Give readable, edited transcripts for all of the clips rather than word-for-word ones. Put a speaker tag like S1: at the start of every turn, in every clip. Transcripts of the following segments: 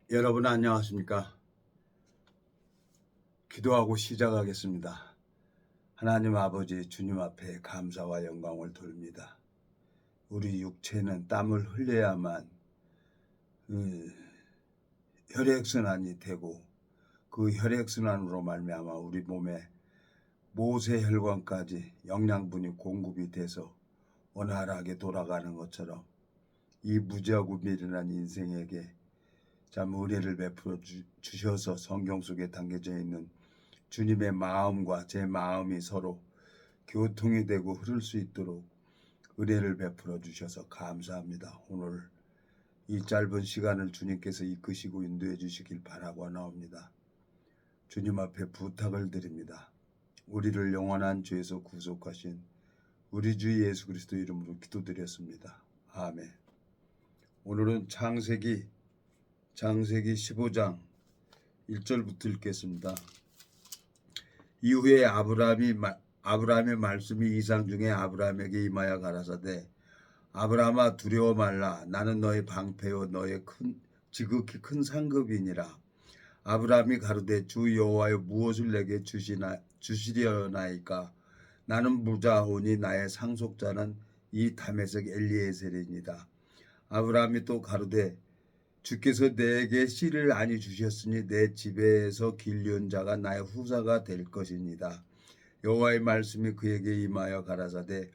S1: 여러분 안녕하십니까? 기도하고 시작하겠습니다. 하나님 아버지 주님 앞에 감사와 영광을 돌립니다. 우리 육체는 땀을 흘려야만 혈액순환이 되고 그 혈액순환으로 말미암아 우리 몸에 모세혈관까지 영양분이 공급이 돼서 원활하게 돌아가는 것처럼 이 무지하고 미련한 인생에게 참 은혜를 베풀어 주셔서 성경 속에 담겨져 있는 주님의 마음과 제 마음이 서로 교통이 되고 흐를 수 있도록 은혜를 베풀어 주셔서 감사합니다. 오늘 이 짧은 시간을 주님께서 이끄시고 인도해 주시길 바라고 나옵니다. 주님 앞에 부탁을 드립니다. 우리를 영원한 죄에서 구속하신 우리 주 예수 그리스도 이름으로 기도드렸습니다. 아멘. 오늘은 창세기 15장 1절부터 읽겠습니다. 이후에 아브라함의 말씀이 이상 중에 아브라함에게 임하여 가라사대 아브라함아 두려워 말라. 나는 너의 방패요 너의 지극히 큰 상급이니라. 아브라함이 가로되 주 여호와여 무엇을 내게 주시려나이까. 나는 무자오니 나의 상속자는 이 다메섹 엘리에셀이니라. 아브라함이 또 가로되 주께서 내게 씨를 아니 주셨으니 내 집에서 길리온 자가 나의 후사가 될 것입니다. 여호와의 말씀이 그에게 임하여 가라사대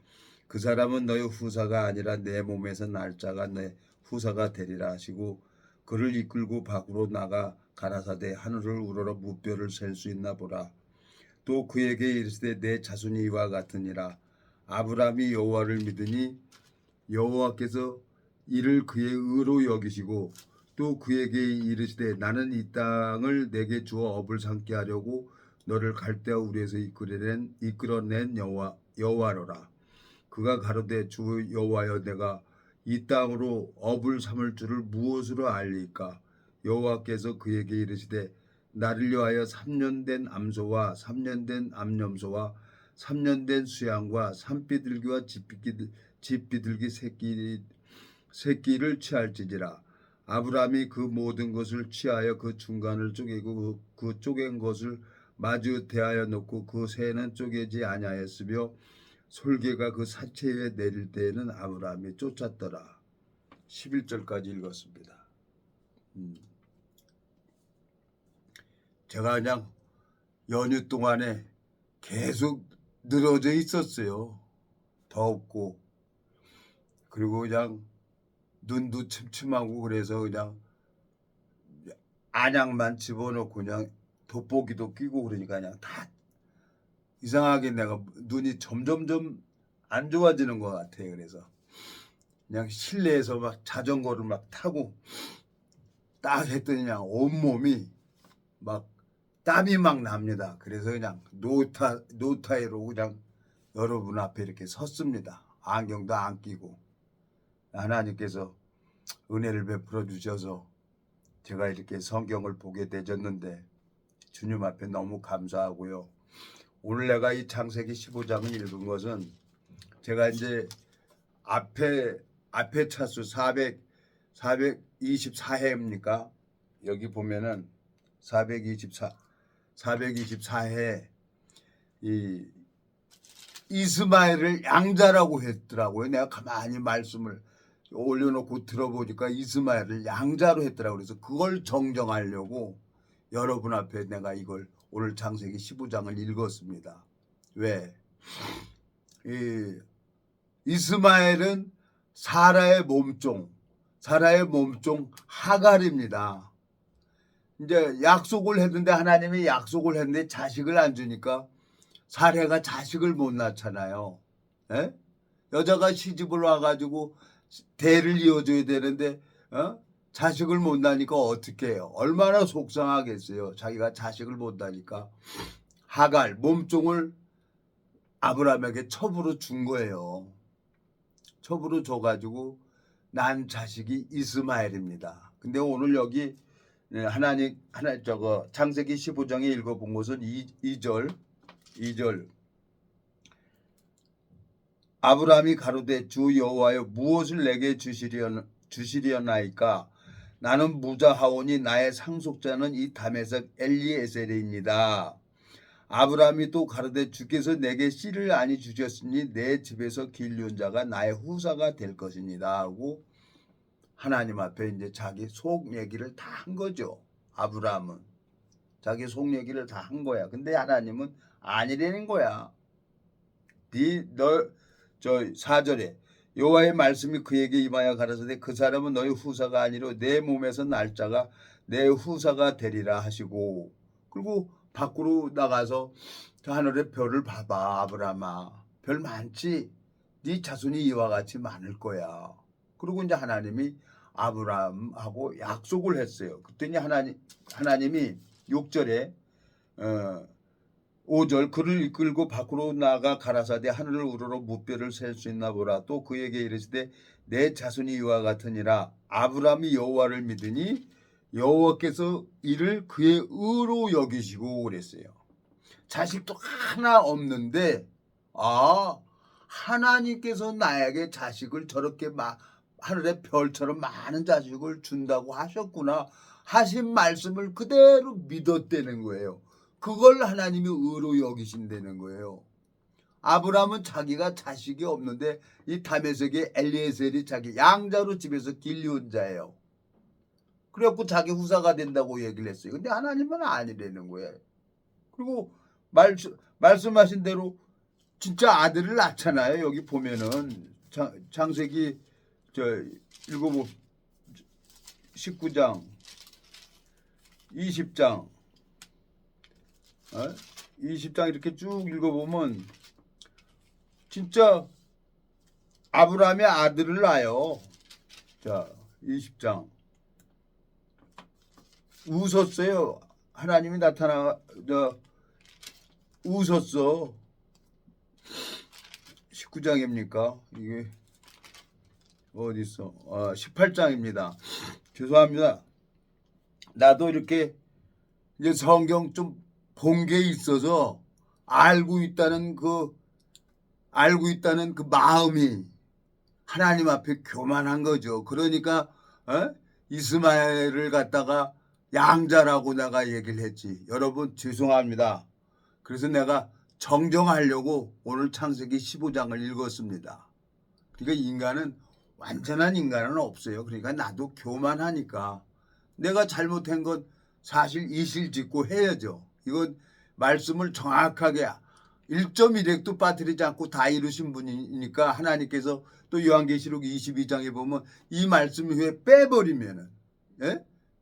S1: 그 사람은 너의 후사가 아니라 내 몸에서 날 자가 내 후사가 되리라 하시고 그를 이끌고 밖으로 나가 가라사대 하늘을 우러러 무뼈를 셀 수 있나 보라. 또 그에게 이르시되 내 자손이 이와 같으니라. 아브라함이 여호와를 믿으니 여호와께서 이를 그의 의로 여기시고 또 그에게 이르시되 나는 이 땅을 내게 주어 업을 삼게 하려고 너를 갈대아 우리에서 이끌어낸 여호와로라. 그가 가로되 주 여호와여 내가 이 땅으로 업을 삼을 줄을 무엇으로 알리까. 여호와께서 그에게 이르시되 나를 위하여 3년 된 암소와 3년 된 암염소와 3년 된 수양과 산비둘기와 집비둘기 새끼를 취할지니라. 아브라함이 그 모든 것을 취하여 그 중간을 쪼개고 그 쪼갠 것을 마주 대하여 놓고 그 새는 쪼개지 아니하였으며 솔개가 그 사체 위에 내릴 때에는 아브라함이 쫓았더라. 11절까지 읽었습니다. 제가 그냥 연휴 동안에 계속 늘어져 있었어요. 덥고 그리고 그냥 눈도 침침하고 그래서 그냥 안약만 집어넣고 그냥 돋보기도 끼고 그러니까 그냥 다 이상하게 내가 눈이 점점점 안 좋아지는 것 같아요. 그래서 그냥 실내에서 막 자전거를 막 타고 딱 했더니 그냥 온몸이 막 땀이 막 납니다. 그래서 그냥 노타이로 그냥 여러분 앞에 이렇게 섰습니다. 안경도 안 끼고. 하나님께서 은혜를 베풀어 주셔서 제가 이렇게 성경을 보게 되졌는데 주님 앞에 너무 감사하고요. 오늘 내가 이 창세기 15장을 읽은 것은 제가 이제 앞에 차수 424회입니까? 여기 보면은 424회 이 이스마엘을 양자라고 했더라고요. 내가 가만히 말씀을 올려놓고 들어보니까 이스마엘을 양자로 했더라고요. 그래서 그걸 정정하려고 여러분 앞에 내가 이걸 오늘 창세기 15장을 읽었습니다. 왜? 이스마엘은 사라의 몸종 하갈입니다. 이제 약속을 했는데 하나님이 약속을 했는데 자식을 안 주니까 사라가 자식을 못 낳잖아요. 에? 여자가 시집을 와가지고 대를 이어줘야 되는데 자식을 못 낳으니까 어떻게 해요? 얼마나 속상하겠어요. 자기가 자식을 못 낳으니까 하갈 몸종을 아브라함에게 첩으로 준 거예요. 첩으로 줘가지고 난 자식이 이스마엘입니다. 근데 오늘 여기 창세기 15장에 읽어본 것은 2절 아브라함이 가로되 주 여호와여 무엇을 내게 주시려나이까. 나는 무자하오니 나의 상속자는 이 다메섹 엘리에셀입니다. 아브라함이 또 가로되 주께서 내게 씨를 아니 주셨으니 내 집에서 길리온 자가 나의 후사가 될 것입니다 하고 하나님 앞에 이제 자기 속 얘기를 다 한 거죠. 아브라함은 자기 속 얘기를 다 한 거야. 근데 하나님은 아니라는 거야. 저 4절에 여호와의 말씀이 그에게 임하여 가라사대 그 사람은 너희 후사가 아니로 내 몸에서 날 자가 내 후사가 되리라 하시고, 그리고 밖으로 나가서 저 하늘의 별을 봐봐. 아브라함아, 별 많지? 네 자손이 이와 같이 많을 거야. 그리고 이제 하나님이 아브라함하고 약속을 했어요. 그랬더니 하나님이 6절에 5절 그를 이끌고 밖으로 나가 가라사대 하늘을 우러러 무뼈를 셀 수 있나 보라. 또 그에게 이르시되 내 자손이 이와 같으니라. 아브라함이 여호와를 믿으니 여호와께서 이를 그의 의로 여기시고 그랬어요. 자식도 하나 없는데 하나님께서 나에게 자식을 저렇게 하늘의 별처럼 많은 자식을 준다고 하셨구나 하신 말씀을 그대로 믿었다는 거예요. 그걸 하나님이 의로 여기신다는 거예요. 아브라함은 자기가 자식이 없는데 이 다메섹의 엘리에셀이 자기 양자로 집에서 길리온 자예요. 그래갖고 자기 후사가 된다고 얘기를 했어요. 근데 하나님은 아니라는 거예요. 그리고 말씀하신 대로 진짜 아들을 낳잖아요. 여기 보면은 창세기 19장 20장 20장 이렇게 쭉 읽어보면 진짜 아브라함의 아들을 낳아요. 자, 20장 웃었어요. 하나님이 웃었어. 19장입니까? 이게 어디 있어? 18장입니다. 죄송합니다. 나도 이렇게 이제 성경 좀 본 게 있어서 알고 있다는 그 마음이 하나님 앞에 교만한 거죠. 그러니까 이스마엘을 갖다가 양자라고 내가 얘기를 했지. 여러분 죄송합니다. 그래서 내가 정정하려고 오늘 창세기 15장을 읽었습니다. 그러니까 완전한 인간은 없어요. 그러니까 나도 교만하니까 내가 잘못한 건 사실 이실직고 해야죠. 이건 말씀을 정확하게 1.1핵도 빠뜨리지 않고 다 이루신 분이니까 하나님께서 또 요한계시록 22장에 보면 이 말씀 후에 빼버리면은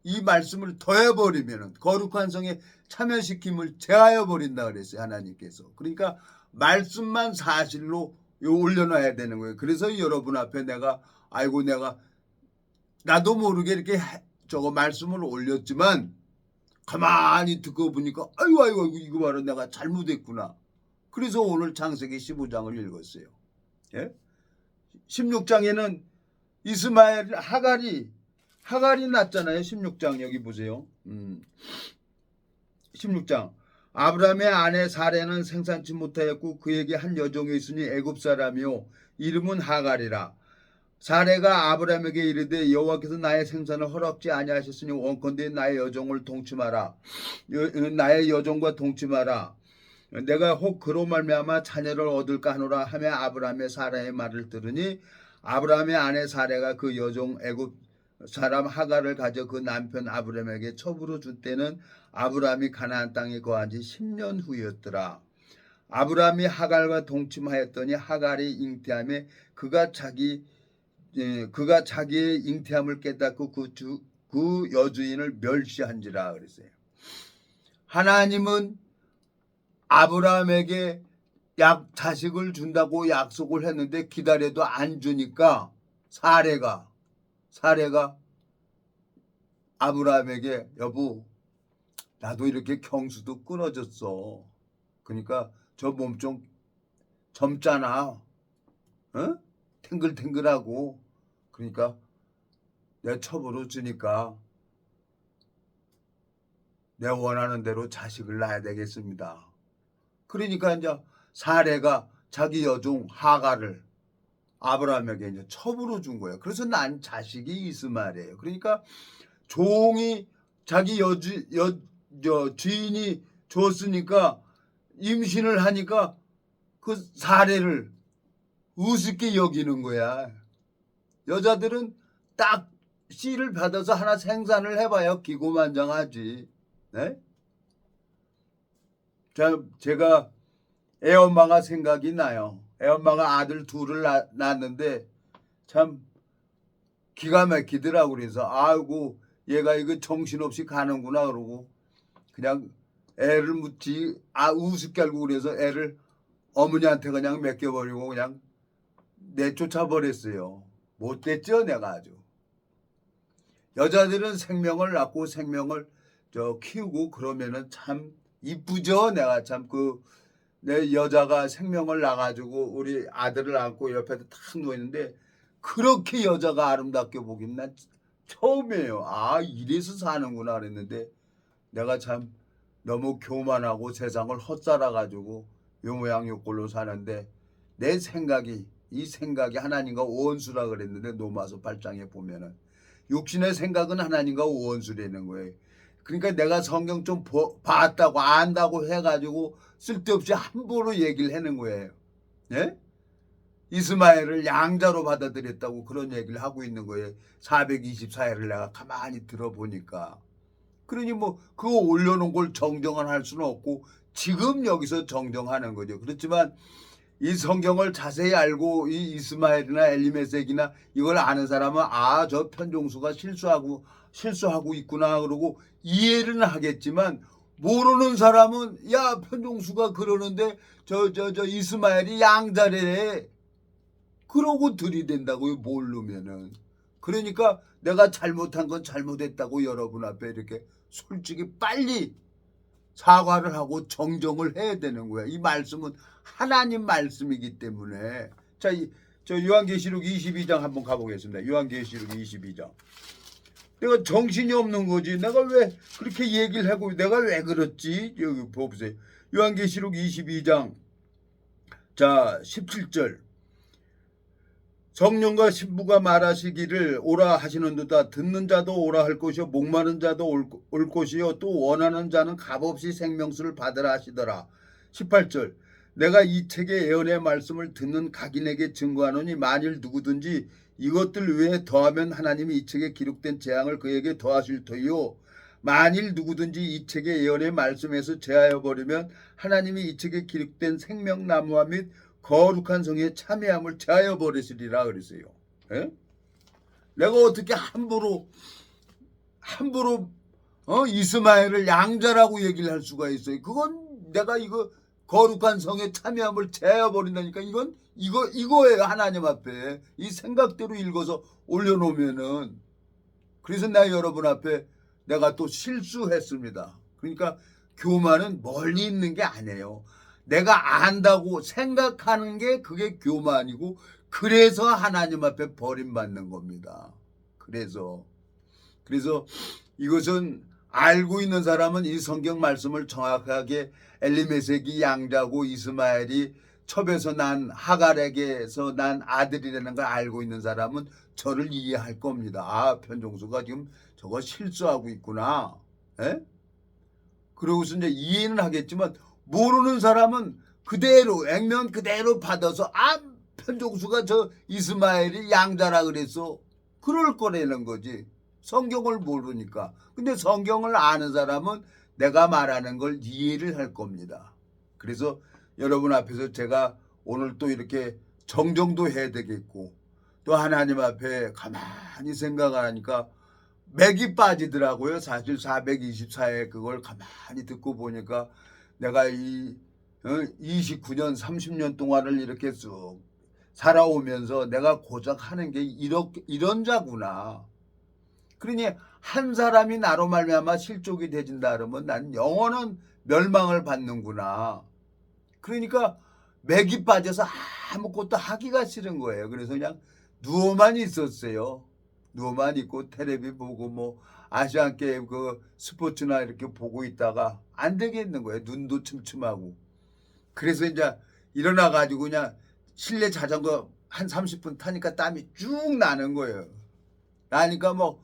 S1: 이 말씀을 더해버리면은 거룩한 성에 참여시킴을 제하여 버린다 그랬어요. 하나님께서. 그러니까 말씀만 사실로 올려놔야 되는 거예요. 그래서 여러분 앞에 내가 나도 모르게 이렇게 저거 말씀을 올렸지만 가만히 듣고 보니까 아이고 이거 봐라 내가 잘못했구나. 그래서 오늘 창세기 15장을 읽었어요. 16장에는 이스마엘 하갈이 났잖아요. 16장 여기 보세요. 16장 아브라함의 아내 사레는 생산치 못하였고 그에게 한 여종이 있으니 애굽 사람이요 이름은 하갈이라. 사레가 아브라함에게 이르되 여호와께서 나의 생산을 허락지 아니하셨으니 원컨대 나의 여종을 동침하라. 나의 여종과 동침하라. 내가 혹 그로 말미암아 자녀를 얻을까 하노라 하며 아브라함의 사라의 말을 들으니 아브라함의 아내 사레가 그 여종 애굽 사람 하갈을 가져 그 남편 아브라함에게 첩으로 줄 때는 아브라함이 가나안 땅에 거한 지 10년 후였더라. 아브라함이 하갈과 동침하였더니 하갈이 잉태함에 그가 자기의 잉태함을 깨닫고 그 여주인을 멸시한지라 그랬어요. 하나님은 아브라함에게 자식을 준다고 약속을 했는데 기다려도 안 주니까 사레가 아브라함에게 여보 나도 이렇게 경수도 끊어졌어. 그러니까 저 몸 좀 젊잖아. 탱글탱글하고 그러니까 내 첩으로 주니까 내 원하는 대로 자식을 낳아야 되겠습니다. 그러니까 이제 사레가 자기 여종 하갈을 아브라함에게 이제 첩으로 준 거예요. 그래서 난 자식이 이스마엘이에요. 그러니까 종이 자기 주인이 줬으니까 임신을 하니까 그 사례를 우습게 여기는 거야. 여자들은 딱 씨를 받아서 하나 생산을 해봐야 기고만장하지. 네? 제가 애엄마가 생각이 나요. 애엄마가 아들 둘을 낳았는데 참 기가 막히더라고. 그래서 아이고 얘가 이거 정신없이 가는구나 그러고 그냥 애를 우습게 알고 그래서 애를 어머니한테 그냥 맡겨버리고 그냥 내쫓아 버렸어요. 못됐죠 내가 아주. 여자들은 생명을 낳고 생명을 키우고 그러면은 참 이쁘죠. 내가 참 내 여자가 생명을 낳아가지고 우리 아들을 안고 옆에서 탁 누워있는데 그렇게 여자가 아름답게 보긴 난 처음이에요. 아 이래서 사는구나 그랬는데 내가 참 너무 교만하고 세상을 헛살아가지고 요 모양 요 꼴로 사는데 이 생각이 하나님과 원수라 그랬는데 노마서 8장에 보면은 육신의 생각은 하나님과 원수라는 거예요. 그러니까 내가 성경 좀 봤다고 안다고 해가지고 쓸데없이 함부로 얘기를 하는 거예요. 예? 이스마엘을 양자로 받아들였다고 그런 얘기를 하고 있는 거예요. 424회를 내가 가만히 들어보니까. 그러니 뭐 그거 올려놓은 걸 정정을 할 수는 없고 지금 여기서 정정하는 거죠. 그렇지만 이 성경을 자세히 알고 이 이스마엘이나 엘리메섹이나 이걸 아는 사람은 아, 저 편종수가 실수하고 있구나 그러고 이해는 하겠지만 모르는 사람은 야 편종수가 그러는데 저 이스마엘이 양자래 그러고 들이댄다고요. 모르면은. 그러니까 내가 잘못한 건 잘못했다고 여러분 앞에 이렇게 솔직히 빨리 사과를 하고 정정을 해야 되는 거야. 이 말씀은 하나님 말씀이기 때문에. 자, 저 요한계시록 22장 한번 가보겠습니다. 요한계시록 22장. 내가 정신이 없는 거지. 내가 왜 그렇게 얘기를 하고 내가 왜 그렇지? 여기 보세요. 요한계시록 22장 자 17절. 성령과 신부가 말하시기를 오라 하시는도다. 듣는 자도 오라 할 것이요 목마른 자도 올 것이요 또 원하는 자는 값없이 생명수를 받으라 하시더라. 18절. 내가 이 책의 예언의 말씀을 듣는 각인에게 증거하노니 만일 누구든지 이것들 외에 더하면 하나님이 이 책에 기록된 재앙을 그에게 더하실 터이요 만일 누구든지 이 책의 예언의 말씀에서 제하여 버리면 하나님이 이 책에 기록된 생명나무와 및 거룩한 성에 참여함을 제하여 버리시리라 그랬어요. 에? 내가 어떻게 함부로 이스마엘을 양자라고 얘기를 할 수가 있어요. 그건 내가 이거 거룩한 성에 참여함을 제하여 버린다니까 이거예요. 하나님 앞에 이 생각대로 읽어서 올려놓으면은. 그래서 내가 여러분 앞에 내가 또 실수했습니다. 그러니까 교만은 멀리 있는 게 아니에요. 내가 안다고 생각하는 게 그게 교만이고 그래서 하나님 앞에 버림받는 겁니다. 그래서 이것은 알고 있는 사람은 이 성경 말씀을 정확하게 엘리메섹이 양자고 이스마엘이 첩에서 난 하갈에게서 난 아들이라는 걸 알고 있는 사람은 저를 이해할 겁니다. 아 편종수가 지금 저거 실수하고 있구나. 에? 그러고서 이제 이해는 하겠지만 모르는 사람은 그대로 액면 그대로 받아서 아 편종수가 저 이스마엘이 양자라 그랬어. 그럴 거라는 거지. 성경을 모르니까. 근데 성경을 아는 사람은 내가 말하는 걸 이해를 할 겁니다. 그래서 여러분 앞에서 제가 오늘 또 이렇게 정정도 해야 되겠고 또 하나님 앞에 가만히 생각하니까 맥이 빠지더라고요. 사실 424회 그걸 가만히 듣고 보니까 내가 29년 30년 동안을 이렇게 쭉 살아오면서 내가 고작 하는 게 이런 자구나. 그러니 한 사람이 나로 말미암아 실족이 되진다 그러면 난 영원한 멸망을 받는구나. 그러니까 맥이 빠져서 아무것도 하기가 싫은 거예요. 그래서 그냥 누워만 있었어요. 누워만 있고 텔레비 보고 뭐 아시안 게임 그 스포츠나 이렇게 보고 있다가 안 되겠는 거예요. 눈도 침침하고. 그래서 이제 일어나 가지고 그냥 실내 자전거 한 30분 타니까 땀이 쭉 나는 거예요. 나니까 뭐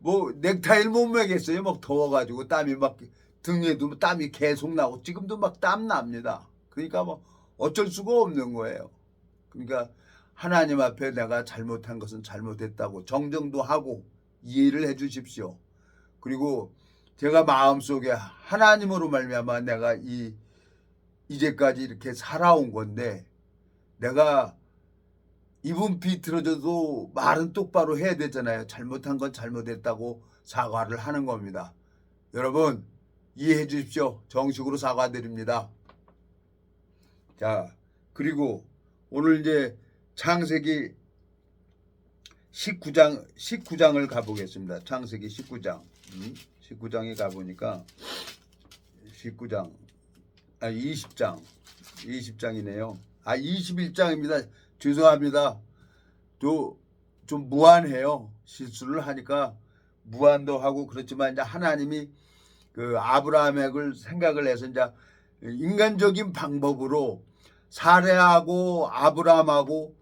S1: 뭐 넥타이를 못 매겠어요. 막 더워가지고 땀이 막 등에도 땀이 계속 나고 지금도 막 땀 납니다. 그러니까 뭐 어쩔 수가 없는 거예요. 그러니까 하나님 앞에 내가 잘못한 것은 잘못했다고 정정도 하고 이해를 해 주십시오. 그리고 제가 마음속에 하나님으로 말미암아 내가 이제까지 이렇게 살아온 건데 내가 입은 비틀어져도 말은 똑바로 해야 되잖아요. 잘못한 건 잘못했다고 사과를 하는 겁니다. 여러분 이해해 주십시오. 정식으로 사과드립니다. 자, 그리고 오늘 이제 창세기 19장을 가보겠습니다. 창세기 19장. 19장에 가보니까 19장, 20장이네요. 21장입니다. 죄송합니다. 좀 무한해요. 실수를 하니까 무한도 하고 그렇지만 이제 하나님이 그 아브라함을 생각을 해서 이제 인간적인 방법으로 사레하고 아브라함하고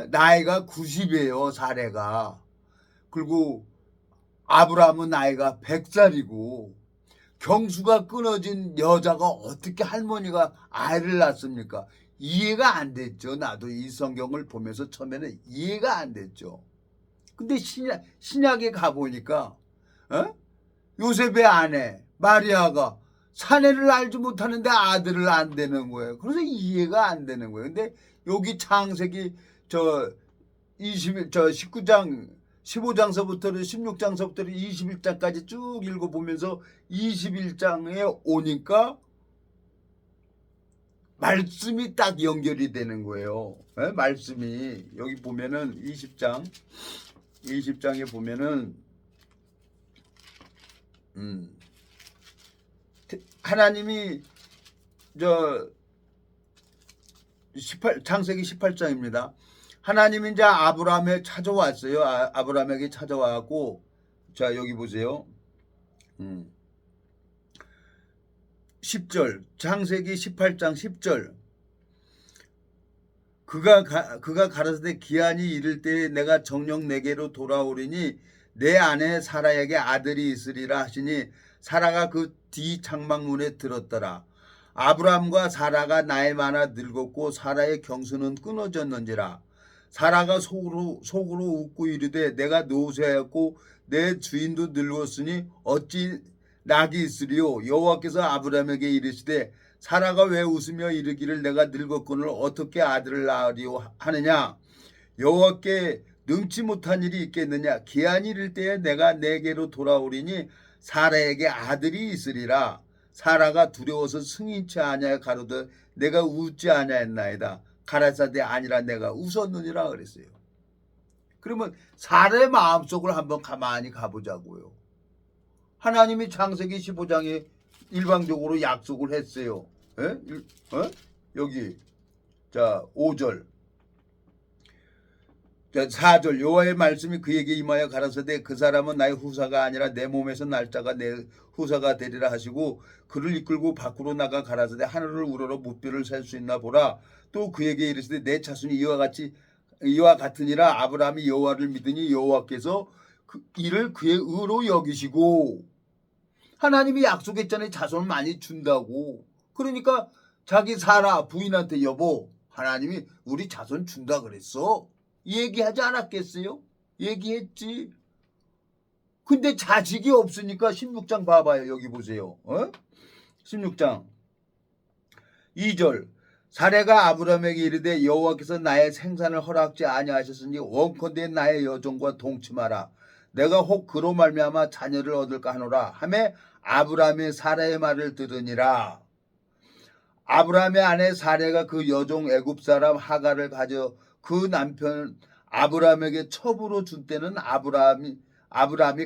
S1: 나이가 90이에요. 사레가. 그리고 아브라함은 나이가 100살이고 경수가 끊어진 여자가 어떻게 할머니가 아이를 낳습니까? 이해가 안 됐죠. 나도 이 성경을 보면서 처음에는 이해가 안 됐죠. 근데 신약에 가보니까 요셉의 아내 마리아가 사내를 알지 못하는데 아들을 안 되는 거예요. 그래서 이해가 안 되는 거예요. 근데 여기 창세기 19장 15장서부터 16장서부터 21장까지 쭉 읽어보면서 21장에 오니까 말씀이 딱 연결이 되는 거예요. 말씀이 여기 보면은 20장에 보면은 하나님이 창세기 18장입니다. 하나님이 이제 아브라함에 찾아왔어요. 아브라함에게 찾아와갖고 자 여기 보세요. 10절 창세기 18장 10절 그가 가라사대 기한이 이를 때에 내가 정녕 내게로 돌아오리니 내 아내 사라에게 아들이 있으리라 하시니 사라가 그 뒤 장막문에 들었더라. 아브라함과 사라가 나이 많아 늙었고 사라의 경수는 끊어졌는지라. 사라가 속으로 웃고 이르되 내가 노쇠하였고 내 주인도 늙었으니 어찌 낙이 있으리요. 여호와께서 아브라함에게 이르시되 사라가 왜 웃으며 이르기를 내가 늙었거늘 어떻게 아들을 낳으리요 하느냐. 여호와께 능치 못한 일이 있겠느냐. 기한이 이를 때에 내가 내게로 돌아오리니 사라에게 아들이 있으리라. 사라가 두려워서 승인치 아니하여 가로되 내가 웃지 아니하였나이다. 가라사대 아니라 내가 웃었느니라 그랬어요. 그러면 사라의 마음속을 한번 가만히 가보자고요. 하나님이 창세기 15장에 일방적으로 약속을 했어요. 여기 자 5절 자 4절 여호와의 말씀이 그에게 임하여 가라사대 그 사람은 나의 후사가 아니라 내 몸에서 날 자가 내 후사가 되리라 하시고 그를 이끌고 밖으로 나가 가라사대 하늘을 우러러 무뼈를 셀 수 있나 보라. 또 그에게 이르시되 내 자손이 이와 같으니라. 아브라함이 여호와를 믿으니 여호와께서 이를 그의 의로 여기시고 하나님이 약속했잖아요. 자손을 많이 준다고. 그러니까 자기 사라 부인한테 여보 하나님이 우리 자손 준다 그랬어. 얘기하지 않았겠어요? 얘기했지. 근데 자식이 없으니까 16장 봐봐요. 여기 보세요. 16장 2절 사레가 아브라함에게 이르되 여호와께서 나의 생산을 허락지 아니하셨으니 원컨대 나의 여종과 동침하라. 내가 혹 그로 말미암아 자녀를 얻을까 하노라 하매 아브라함의 사라의 말을 들으니라. 아브라함의 아내 사레가 그 여종 애굽 사람 하갈을 가져 그 남편 아브라함에게 첩으로 준 때는 아브라함이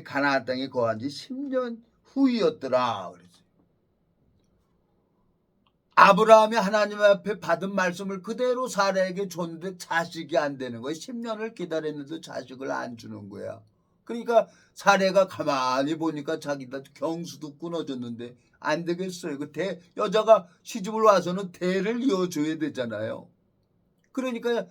S1: 가나안 땅에 거한 지 10년 후이었더라. 그랬어요. 아브라함이 하나님 앞에 받은 말씀을 그대로 사라에게 줬는데 자식이 안 되는 거예요. 10년을 기다렸는데 자식을 안 주는 거야. 그러니까 사례가 가만히 보니까 자기가 경수도 끊어졌는데 안 되겠어요. 여자가 시집을 와서는 대를 이어줘야 되잖아요. 그러니까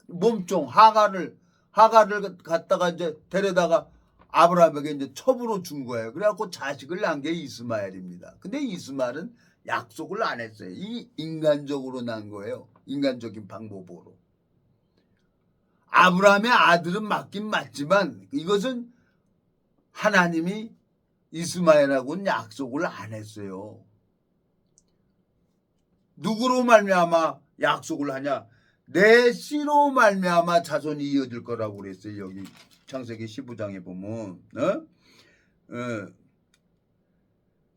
S1: 몸종 하갈을 하가를 갖다가 이제 데려다가 아브라함에게 이제 첩으로 준 거예요. 그래갖고 자식을 낳은 게 이스마엘입니다. 근데 이스마엘은 약속을 안 했어요. 이 인간적으로 난 거예요. 인간적인 방법으로. 아브라함의 아들은 맞긴 맞지만 이것은 하나님이 이스마엘하고는 약속을 안 했어요. 누구로 말미암아 약속을 하냐? 내 씨로 말미암아 자손이 이어질 거라고 그랬어요. 여기 창세기 15장에 보면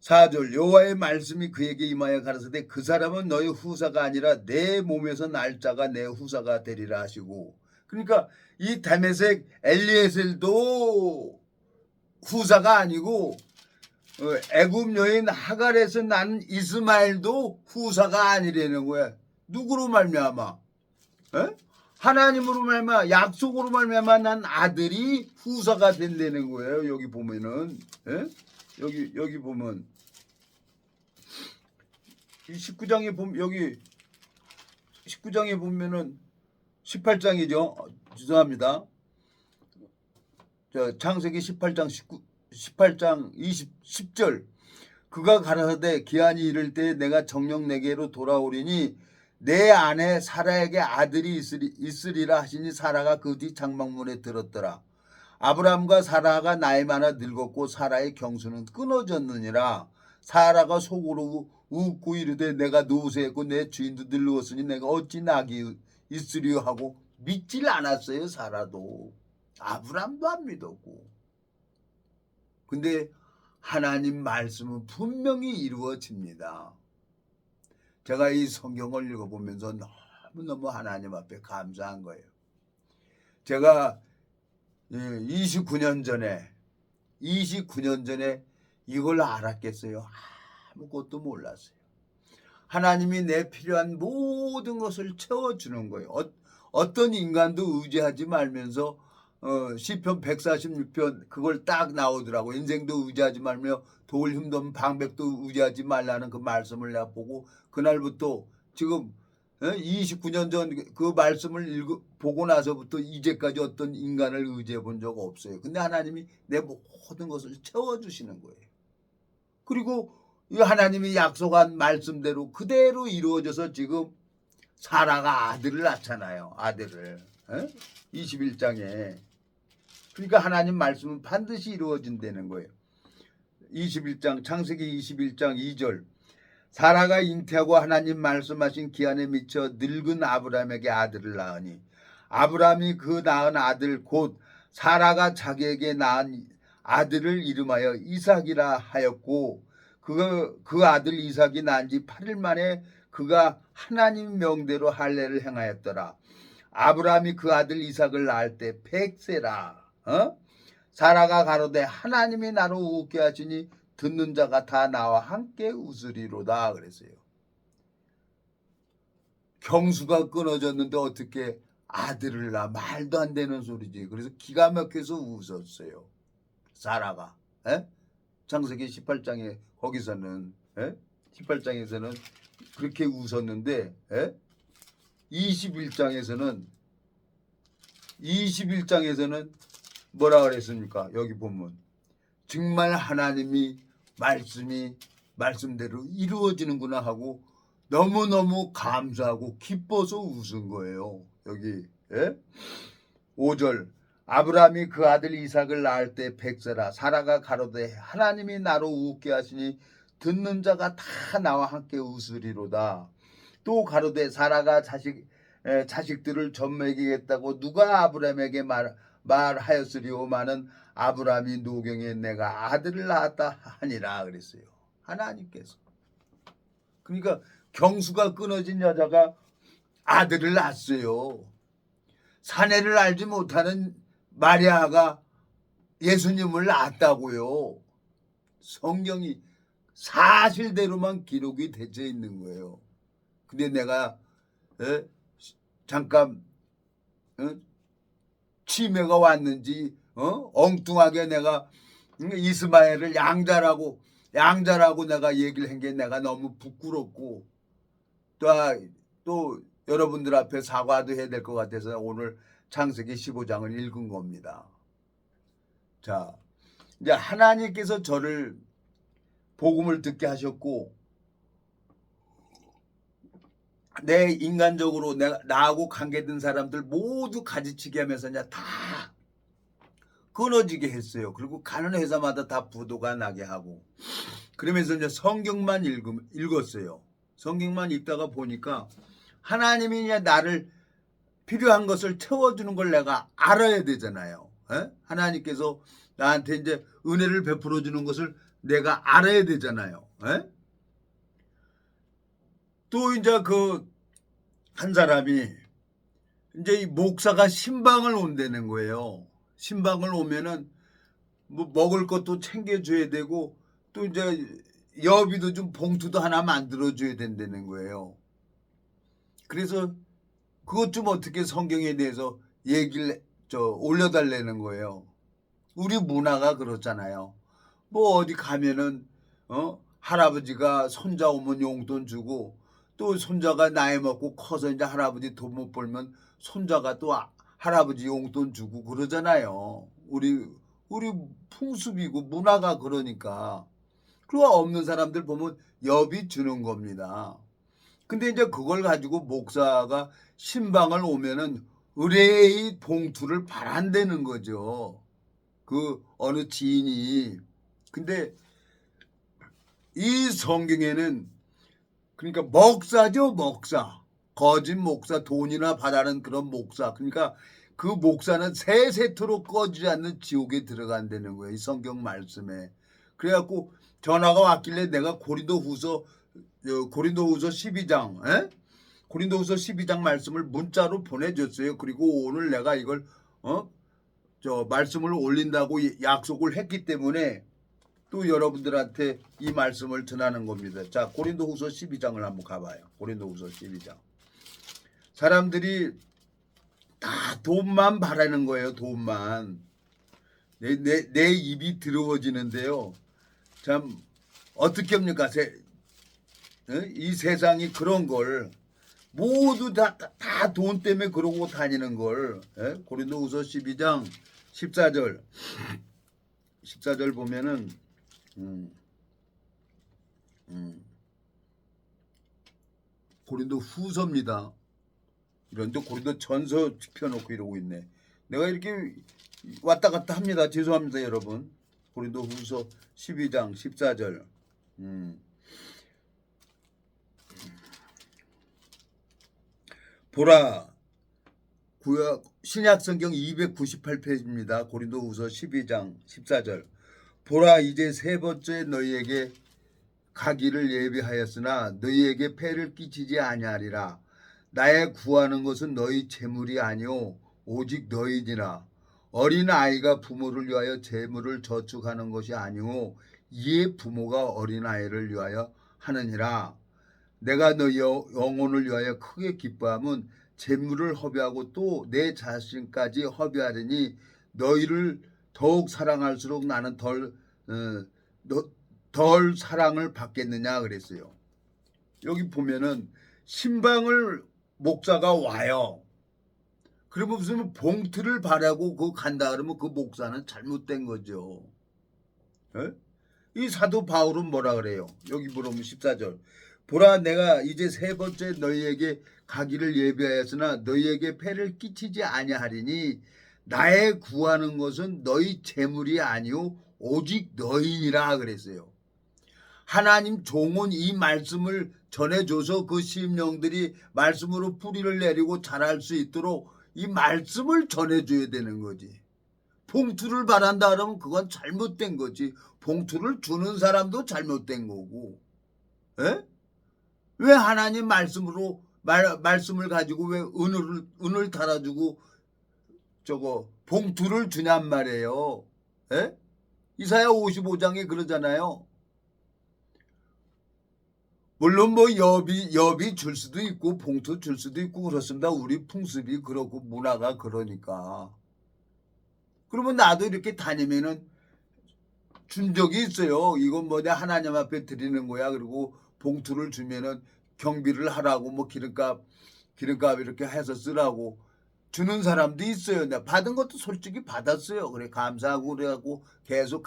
S1: 4절 여호와의 말씀이 그에게 임하여 가라사대 그 사람은 너의 후사가 아니라 내 몸에서 날 자가 내 후사가 되리라 하시고, 그러니까 이 다메섹 엘리에셀도 후사가 아니고 애굽 여인 하갈에서 난 이스마엘도 후사가 아니라는 거야. 누구로 말미암아? 하나님으로 말미암아, 약속으로 말미암아 난 아들이 후사가 된다는 거예요. 여기 보면은 여기 보면 이 19장에 보면 여기 19장에 보면은 18장이죠. 죄송합니다. 창세기 18장 18장 10절 그가 가라사대 기한이 이를 때 내가 정녕 내게로 돌아오리니 내 아내 사라에게 아들이 있으리라 하시니 사라가 그 뒤 장막문에 들었더라. 아브라함과 사라가 나이 많아 늙었고 사라의 경수는 끊어졌느니라. 사라가 속으로 웃고 이르되 내가 노쇠했고 내 주인도 늙었으니 내가 어찌 낙이 있으리요 하고 믿질 않았어요. 사라도 아브라함도 안 믿었고. 근데 하나님 말씀은 분명히 이루어집니다. 제가 이 성경을 읽어보면서 너무너무 하나님 앞에 감사한 거예요. 제가 29년 전에 이걸 알았겠어요? 아무것도 몰랐어요. 하나님이 내 필요한 모든 것을 채워주는 거예요. 어떤 인간도 의지하지 말면서 시편 146편 그걸 딱 나오더라고. 인생도 의지하지 말며 도울 힘도 없는 방백도 의지하지 말라는 그 말씀을 내가 보고 그날부터 지금 29년 전 그 말씀을 보고 나서부터 이제까지 어떤 인간을 의지해 본 적 없어요. 근데 하나님이 내 모든 것을 채워주시는 거예요. 그리고 이 하나님이 약속한 말씀대로 그대로 이루어져서 지금 사라가 아들을 낳잖아요. 아들을 21장에. 그러니까 하나님 말씀은 반드시 이루어진다는 거예요. 21장 창세기 21장 2절 사라가 잉태하고 하나님 말씀하신 기한에 미쳐 늙은 아브라함에게 아들을 낳으니 아브라함이 그 낳은 아들 곧 사라가 자기에게 낳은 아들을 이름하여 이삭이라 하였고 그 아들 이삭이 낳은 지 8일 만에 그가 하나님 명대로 할례를 행하였더라. 아브라함이 그 아들 이삭을 낳을 때 100세라. 사라가 가로되 하나님이 나로 웃게 하시니 듣는 자가 다 나와 함께 웃으리로다 그랬어요. 경수가 끊어졌는데 어떻게 아들을 낳아? 말도 안 되는 소리지. 그래서 기가 막혀서 웃었어요. 사라가. 창세기 18장에 거기서는 18장에서는 그렇게 웃었는데 21장에서는 뭐라 그랬습니까? 여기 보면 정말 하나님이 말씀대로 이루어지는구나 하고 너무너무 감사하고 기뻐서 웃은 거예요. 여기 5절 아브라함이 그 아들 이삭을 낳을 때 100세라. 사라가 가로되 하나님이 나로 웃게 하시니 듣는 자가 다 나와 함께 웃으리로다. 또 가로되 사라가 자식들을 젖 먹이겠다고 누가 아브라함에게 말하였으리오마는 아브라함이 노경에 내가 아들을 낳았다 하니라 그랬어요. 하나님께서. 그러니까 경수가 끊어진 여자가 아들을 낳았어요. 사내를 알지 못하는 마리아가 예수님을 낳았다고요. 성경이 사실대로만 기록이 되어 있는 거예요. 근데 내가 잠깐 치매가 왔는지 엉뚱하게 내가 이스마엘을 양자라고 내가 얘기를 한 게 내가 너무 부끄럽고 또 여러분들 앞에 사과도 해야 될 것 같아서 오늘 창세기 15장을 읽은 겁니다. 자, 이제 하나님께서 저를 복음을 듣게 하셨고 내 인간적으로 나하고 관계된 사람들 모두 가지치기 하면서 이제 다 끊어지게 했어요. 그리고 가는 회사마다 다 부도가 나게 하고 그러면서 이제 성경만 읽었어요. 성경만 읽다가 보니까 하나님이 이제 나를 필요한 것을 채워주는 걸 내가 알아야 되잖아요. 에? 하나님께서 나한테 이제 은혜를 베풀어 주는 것을 내가 알아야 되잖아요. 에? 또 이제 그 한 사람이 이제 이 목사가 신방을 온다는 거예요. 신방을 오면은 뭐 먹을 것도 챙겨줘야 되고 또 이제 여비도 좀 봉투도 하나 만들어줘야 된다는 거예요. 그래서 그것 좀 어떻게 성경에 대해서 얘기를 올려달라는 거예요. 우리 문화가 그렇잖아요. 뭐 어디 가면은 할아버지가 손자 오면 용돈 주고 또 손자가 나이 먹고 커서 이제 할아버지 돈 못 벌면 손자가 또 할아버지 용돈 주고 그러잖아요. 우리 풍습이고 문화가 그러니까. 그리고 없는 사람들 보면 여비 주는 겁니다. 근데 이제 그걸 가지고 목사가 신방을 오면은 의뢰의 봉투를 바란다는 거죠. 그 어느 지인이. 근데 이 성경에는 그러니까 목사죠, 목사. 거짓 목사, 돈이나 바라는 그런 목사. 그러니까 그 목사는 세세토록 꺼지지 않는 지옥에 들어간다는 거예요. 이 성경 말씀에. 그래갖고 전화가 왔길래 내가 고린도후서 12장, 고린도후서 12장 말씀을 문자로 보내줬어요. 그리고 오늘 내가 이걸 말씀을 올린다고 약속을 했기 때문에 또 여러분들한테 이 말씀을 전하는 겁니다. 자, 고린도후서 12장을 한번 가봐요. 고린도후서 12장. 사람들이 다 돈만 바라는 거예요. 돈만. 내 입이 더러워지는데요. 참 어떻게 합니까? 이 세상이 그런 걸 모두 다 돈 때문에 그러고 다니는 걸. 고린도후서 12장 14절 14절 보면은 고린도 후서입니다. 이런데 고린도 전서 펴놓고 이러고 있네. 내가 이렇게 왔다 갔다 합니다. 죄송합니다, 여러분. 고린도 후서 12장 14절. 보라, 구약 신약성경 298페이지입니다. 고린도후서 12장 14절. 보라, 이제 세 번째 너희에게 가기를 예비하였으나 너희에게 폐를 끼치지 아니하리라. 나의 구하는 것은 너희 재물이 아니오 오직 너희니라. 어린 아이가 부모를 위하여 재물을 저축하는 것이 아니오 이에 부모가 어린 아이를 위하여 하느니라. 내가 너희 영혼을 위하여 크게 기뻐함은 재물을 허비하고 또 내 자신까지 허비하리니 너희를 더욱 사랑할수록 나는 덜 사랑을 받겠느냐 그랬어요. 여기 보면은 신방을 목사가 와요. 그러면 무슨 봉투를 바라고 그거 간다 그러면 그 목사는 잘못된 거죠. 에? 이 사도 바울은 뭐라 그래요? 여기 보면 14절. 보라, 내가 이제 세 번째 너희에게 가기를 예비하였으나 너희에게 폐를 끼치지 아니하리니 나의 구하는 것은 너희 재물이 아니오 오직 너희니라 그랬어요. 하나님 종은 이 말씀을 전해줘서 그 심령들이 말씀으로 뿌리를 내리고 자랄 수 있도록 이 말씀을 전해줘야 되는 거지. 봉투를 바란다 그러면 그건 잘못된 거지. 봉투를 주는 사람도 잘못된 거고. 에? 왜 하나님 말씀으로 말씀을 가지고 왜 은을 달아주고 봉투를 주냔 말이에요. 에? 이사야 55장에 그러잖아요. 물론 뭐 여비 줄 수도 있고 봉투 줄 수도 있고 그렇습니다. 우리 풍습이 그렇고 문화가 그러니까. 그러면 나도 이렇게 다니면은 준 적이 있어요. 이건 뭐 내 하나님 앞에 드리는 거야. 그리고 봉투를 주면은 경비를 하라고 뭐 기름값 이렇게 해서 쓰라고 주는 사람도 있어요. 내가 받은 것도 솔직히 받았어요. 그래 감사하고 그래갖고 계속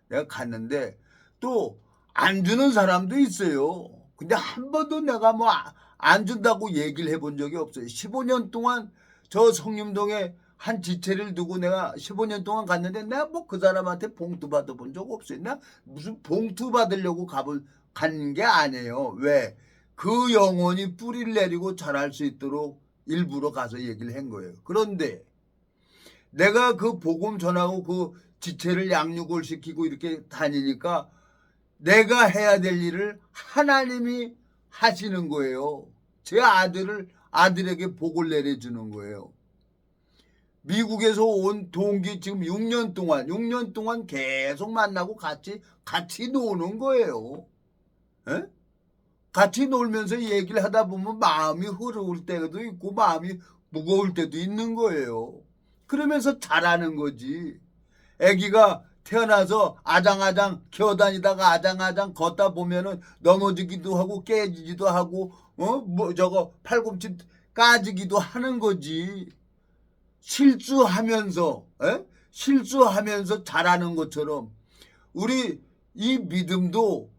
S1: 내가 갔는데 또 안 주는 사람도 있어요. 근데 한 번도 내가 뭐 안 준다고 얘기를 해본 적이 없어요. 15년 동안 저 성림동에 한 지체를 두고 내가 15년 동안 갔는데 내가 뭐 그 사람한테 봉투 받아본 적 없어요. 내가 무슨 봉투 받으려고 간 게 아니에요. 왜? 그 영혼이 뿌리를 내리고 자랄 수 있도록 일부러 가서 얘기를 한 거예요. 그런데 내가 그 복음 전하고 그 지체를 양육을 시키고 이렇게 다니니까 내가 해야 될 일을 하나님이 하시는 거예요. 제 아들에게 복을 내려주는 거예요. 미국에서 온 동기 지금 6년 동안 계속 만나고 같이 노는 거예요. 에? 같이 놀면서 얘기를 하다 보면 마음이 흐르울 때도 있고 마음이 무거울 때도 있는 거예요. 그러면서 자라는 거지. 아기가 태어나서 아장아장 기어다니다가 아장아장 걷다 보면은 넘어지기도 하고 깨지기도 하고 팔꿈치 까지기도 하는 거지. 실수하면서 자라는 것처럼 우리 이 믿음도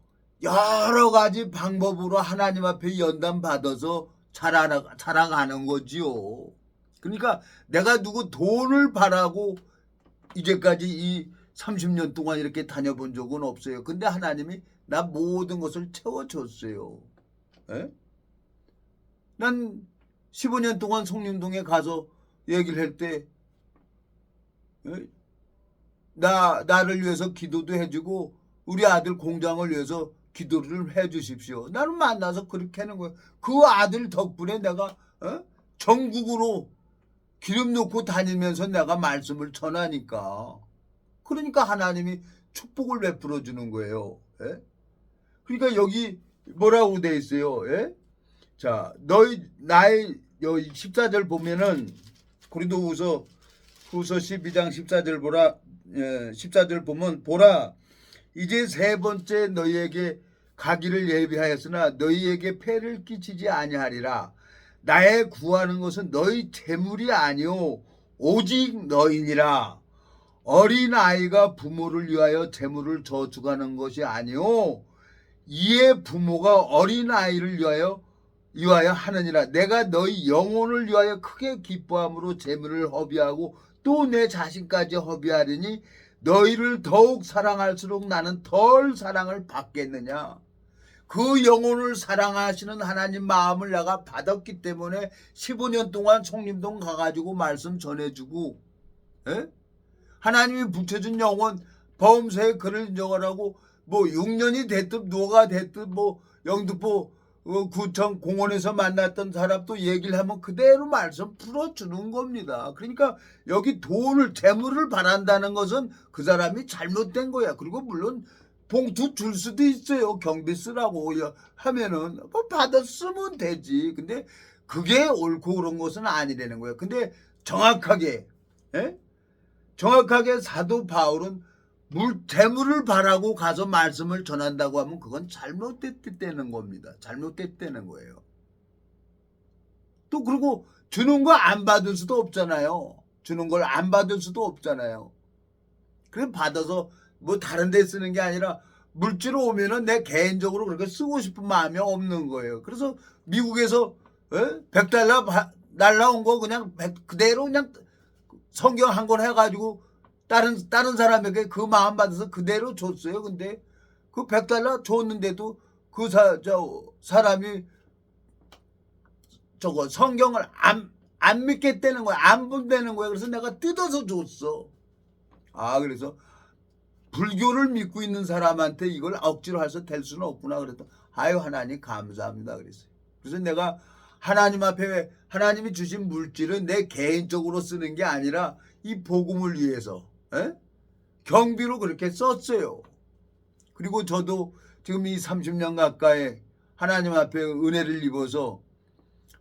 S1: 여러 가지 방법으로 하나님 앞에 연단 받아서 자라가는 거지요. 그러니까 내가 누구 돈을 바라고 이제까지 이 30년 동안 이렇게 다녀본 적은 없어요. 근데 하나님이 나 모든 것을 채워줬어요. 에? 난 15년 동안 성림동에 가서 얘기를 할 때 나를 위해서 기도도 해주고 우리 아들 공장을 위해서 기도를 해 주십시오. 나는 만나서 그렇게 하는 거예요. 그 아들 덕분에 내가 전국으로 기름 넣고 다니면서 내가 말씀을 전하니까. 그러니까 하나님이 축복을 베풀어 주는 거예요. 예? 그러니까 여기 뭐라고 돼 있어요? 예? 자, 나의 14절 보면은 고린도후서 12장 14절 보면 보라 이제 세 번째 너희에게 가기를 예비하였으나 너희에게 폐를 끼치지 아니하리라. 나의 구하는 것은 너희 재물이 아니오 오직 너희니라. 어린 아이가 부모를 위하여 재물을 저축하는 것이 아니오 이에 부모가 어린 아이를 위하여 하느니라. 내가 너희 영혼을 위하여 크게 기뻐함으로 재물을 허비하고 또 내 자신까지 허비하리니 너희를 더욱 사랑할수록 나는 덜 사랑을 받겠느냐. 그 영혼을 사랑하시는 하나님 마음을 내가 받았기 때문에 15년 동안 성림동 가가지고 말씀 전해주고 하나님이 붙여준 영혼 보험서에 글을 인정하라고 뭐 6년이 됐든 누가 됐든 뭐 영등포 구청 공원에서 만났던 사람도 얘기를 하면 그대로 말씀 풀어주는 겁니다. 그러니까 여기 재물을 바란다는 것은 그 사람이 잘못된 거야. 그리고 물론 봉투 줄 수도 있어요. 경비 쓰라고 하면은 뭐 받아 쓰면 되지. 근데 그게 옳고 그런 것은 아니라는 거예요. 근데 정확하게 사도 바울은 재물을 바라고 가서 말씀을 전한다고 하면 그건 잘못됐다는 겁니다. 잘못됐다는 거예요. 또 그리고 주는 거 안 받을 수도 없잖아요. 주는 걸 안 받을 수도 없잖아요. 그래 받아서 뭐 다른 데 쓰는 게 아니라 물질로 오면은 내 개인적으로 그렇게 쓰고 싶은 마음이 없는 거예요. 그래서 미국에서 $100 날라온 거 그냥 그대로 그냥 성경 한 권 해가지고 다른 사람에게 그 마음 받아서 그대로 줬어요. 근데 그 $100 줬는데도 그 사람이 성경을 안 믿겠다는 거야. 안 본다는 거야. 그래서 내가 뜯어서 줬어. 그래서 불교를 믿고 있는 사람한테 이걸 억지로 해서 될 수는 없구나. 그랬더니 하나님 감사합니다. 그랬어요. 그래서 내가 하나님 앞에 하나님이 주신 물질은 내 개인적으로 쓰는 게 아니라 이 복음을 위해서 경비로 그렇게 썼어요. 그리고 저도 지금 이 30년 가까이 하나님 앞에 은혜를 입어서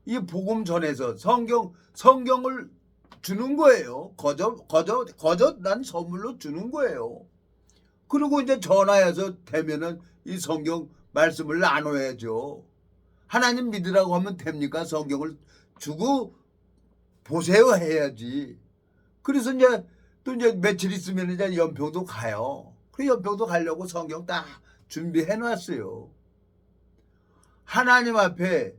S1: 이 복음 전해서 성경을 주는 거예요. 거저 난 선물로 주는 거예요. 그리고 이제 전화해서 되면은 이 성경 말씀을 나눠야죠. 하나님 믿으라고 하면 됩니까? 성경을 주고 보세요 해야지. 그래서 이제 또 이제 며칠 있으면 이제 연평도 가요. 그 연평도 가려고 성경 딱 준비해 놨어요. 하나님 앞에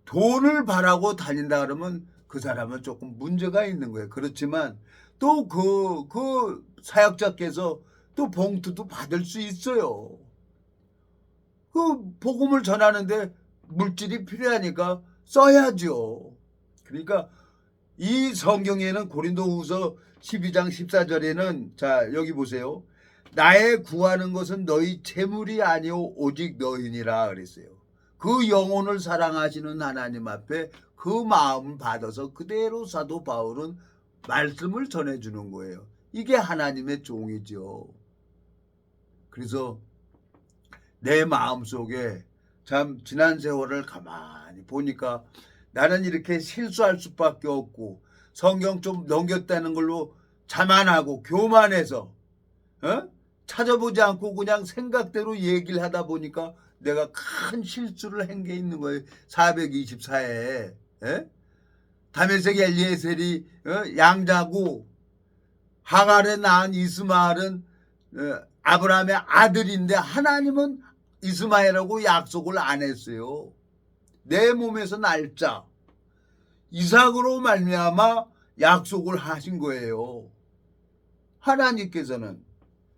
S1: 돈을 바라고 다닌다 그러면 그 사람은 조금 문제가 있는 거예요. 그렇지만 또 그 사역자께서 또 봉투도 받을 수 있어요. 그 복음을 전하는데 물질이 필요하니까 써야죠. 그러니까 이 성경에는 고린도후서 12장 14절에는 자 여기 보세요. 나의 구하는 것은 너희 재물이 아니오 오직 너희니라 그랬어요. 그 영혼을 사랑하시는 하나님 앞에 그 마음 받아서 그대로 사도 바울은 말씀을 전해주는 거예요. 이게 하나님의 종이죠. 그래서 내 마음속에 참 지난 세월을 가만히 보니까 나는 이렇게 실수할 수밖에 없고 성경 좀 넘겼다는 걸로 자만하고 교만해서 찾아보지 않고 그냥 생각대로 얘기를 하다 보니까 내가 큰 실수를 한 게 있는 거예요. 424에 다메섹 엘리에셀이 양자고 하갈에 낳은 이스마엘은 아브라함의 아들인데 하나님은 이스마엘하고 약속을 안 했어요. 내 몸에서 날짜 이삭으로 말미암아 약속을 하신 거예요. 하나님께서는.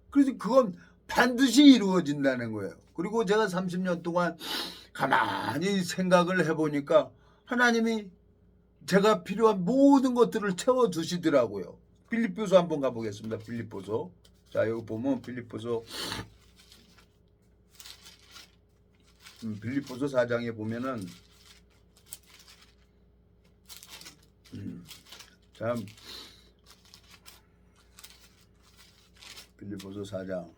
S1: 그래서 그건 반드시 이루어진다는 거예요. 그리고 제가 30년 동안 가만히 생각을 해보니까 하나님이 제가 필요한 모든 것들을 채워주시더라고요. 빌립보서 한번 가보겠습니다. 빌립보서. 자 여기 보면 빌립보서 4장에 보면은 참 빌립보서 4장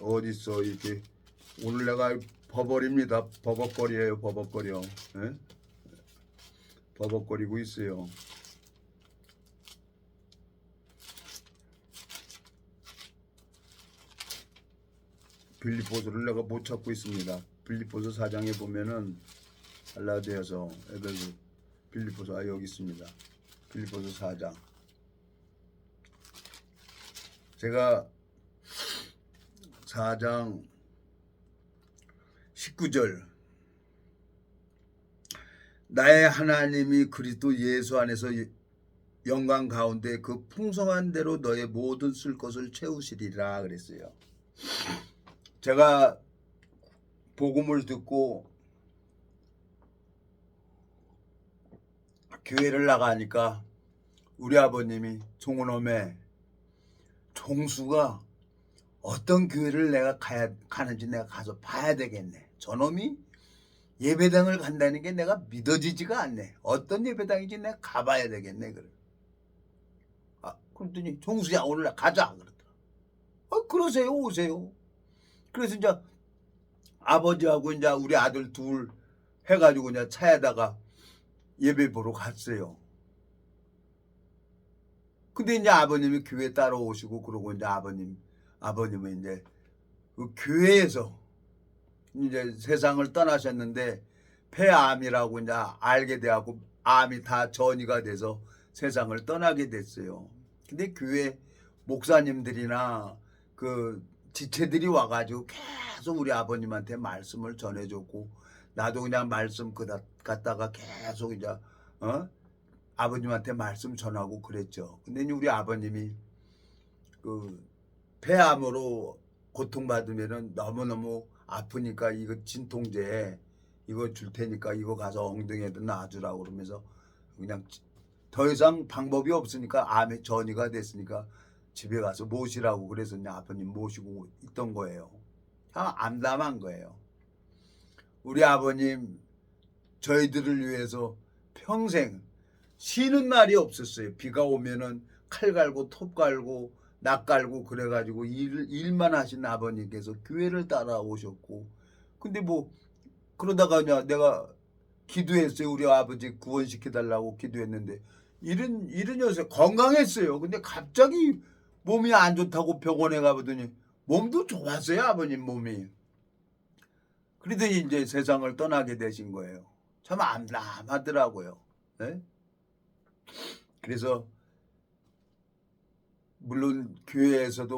S1: 어딨어 이게 오늘 내가 버벅입니다. 버벅거리예요. 버벅거려. 버벅거리고 있어요. 빌립보서를 내가 못 찾고 있습니다. 빌립보서 4장에 보면은 갈라디아서 에베소 빌립보서 여기 있습니다. 빌립보서 4장. 제가 4장 19절 나의 하나님이 그리스도 예수 안에서 영광 가운데 그 풍성한 대로 너의 모든 쓸 것을 채우시리라 그랬어요. 제가 복음을 듣고 교회를 나가니까 우리 아버님이 종은엄에 종수가 어떤 교회를 내가 가는지 내가 가서 봐야 되겠네. 저놈이 예배당을 간다는 게 내가 믿어지지가 않네. 어떤 예배당인지 내가 가봐야 되겠네. 그래. 그랬더니 종수야 오늘 가자 그러더라. 그러세요 오세요. 그래서 이제 아버지하고 이제 우리 아들 둘 해가지고 이제 차에다가 예배 보러 갔어요. 근데 이제 아버님이 교회 따라오시고 그러고 이제 아버님은 이제 그 교회에서 이제 세상을 떠나셨는데 폐암이라고 이제 알게 돼갖고 암이 다 전이가 돼서 세상을 떠나게 됐어요. 근데 교회 목사님들이나 그 지체들이 와가지고 계속 우리 아버님한테 말씀을 전해줬고 나도 그냥 말씀 갖다가 계속 이제 아버님한테 말씀 전하고 그랬죠. 근데 우리 아버님이 그 폐암으로 고통받으면은 너무너무 아프니까 이거 진통제 이거 줄 테니까 이거 가서 엉덩이에도 놔주라고 그러면서 그냥 더 이상 방법이 없으니까 암에 전이가 됐으니까 집에 가서 모시라고 그래서 그냥 아버님 모시고 있던 거예요. 참 암담한 거예요. 우리 아버님 저희들을 위해서 평생 쉬는 날이 없었어요. 비가 오면은 칼 갈고 톱 갈고 낙 갈고 그래가지고 일만 하신 아버님께서 교회를 따라오셨고 근데 뭐 그러다가 내가 기도했어요. 우리 아버지 구원시켜달라고 기도했는데 일은 요새 건강했어요. 근데 갑자기 몸이 안 좋다고 병원에 가보더니 몸도 좋았어요. 아버님 몸이. 그래도 이제 세상을 떠나게 되신 거예요. 참 암담하더라고요. 네? 그래서 물론 교회에서